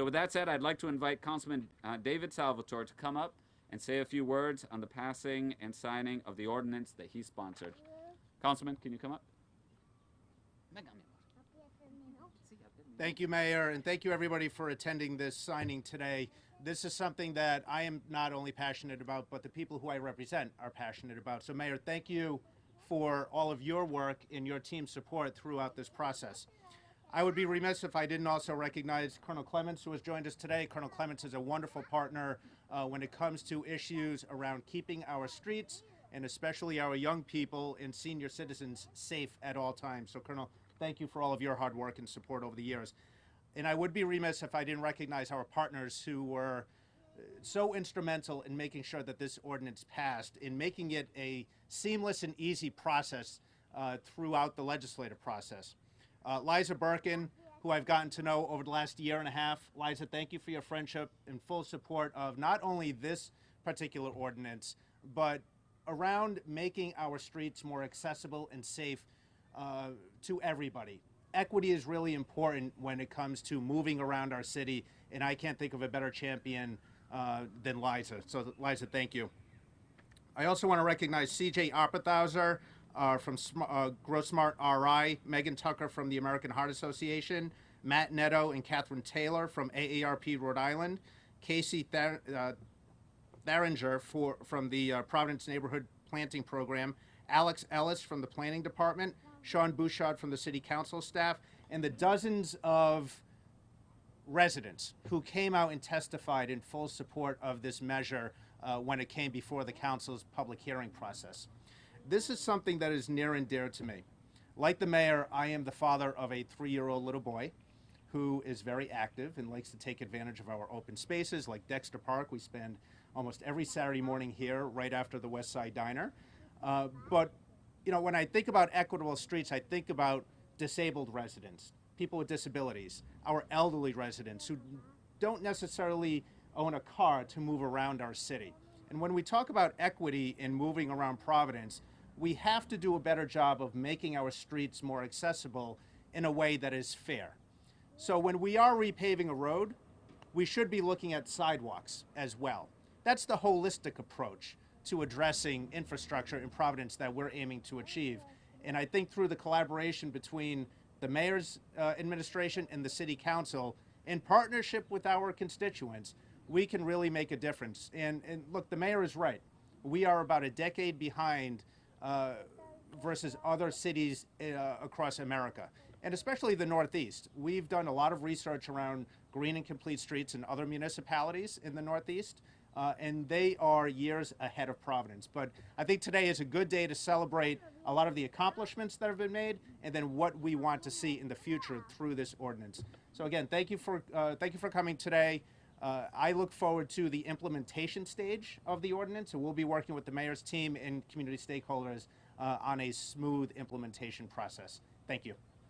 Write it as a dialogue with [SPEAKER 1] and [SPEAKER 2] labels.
[SPEAKER 1] So with that said, I'd like to invite Councilman David Salvatore to come up and say a few words on the passing and signing of the ordinance that he sponsored. Councilman, can you come up?
[SPEAKER 2] Thank you, Mayor, and thank you, everybody, for attending this signing today. This is something that I am not only passionate about, but the people who I represent are passionate about. So, Mayor, thank you for all of your work and your team's support throughout this process. I would be remiss if I didn't also recognize Colonel Clements, who has joined us today. Colonel Clements is a wonderful partner when it comes to issues around keeping our streets and especially our young people and senior citizens safe at all times. So, Colonel, thank you for all of your hard work and support over the years. And I would be remiss if I didn't recognize our partners who were so instrumental in making sure that this ordinance passed, in making it a seamless and easy process throughout the legislative process. Liza Birkin, who I've gotten to know over the last year and a half. Liza, thank you for your friendship and full support of not only this particular ordinance, but around making our streets more accessible and safe to everybody. Equity is really important when it comes to moving around our city, and I can't think of a better champion than Liza. So, Liza, thank you. I also want to recognize CJ Opperthauser from GrowSmart RI, Megan Tucker from the American Heart Association, Matt Netto and Catherine Taylor from AARP Rhode Island, Casey Tharinger from the Providence Neighborhood Planting Program, Alex Ellis from the Planning Department, Sean Bouchard from the City Council staff, and the dozens of residents who came out and testified in full support of this measure when it came before the Council's public hearing process. This is something that is near and dear to me. Like the mayor, I am the father of a 3-year-old little boy who is very active and likes to take advantage of our open spaces like Dexter Park. We spend almost every Saturday morning here right after the West Side Diner. But you know, when I think about equitable streets, I think about disabled residents, people with disabilities, our elderly residents who don't necessarily own a car to move around our city. And when we talk about equity in moving around Providence, we have to do a better job of making our streets more accessible in a way that is fair. So when we are repaving a road, we should be looking at sidewalks as well. That's the holistic approach to addressing infrastructure in Providence that we're aiming to achieve. And I think through the collaboration between the mayor's administration and the city council, in partnership with our constituents, we can really make a difference. And look, the mayor is right. We are about a decade behind versus other cities across America, and especially the Northeast. We've done a lot of research around green and complete streets in other municipalities in the Northeast. And they are years ahead of Providence. But I think today is a good day to celebrate a lot of the accomplishments that have been made, and then what we want to see in the future through this ordinance. So again, thank you for coming today. I look forward to the implementation stage of the ordinance, and we'll be working with the mayor's team and community stakeholders on a smooth implementation process. Thank you.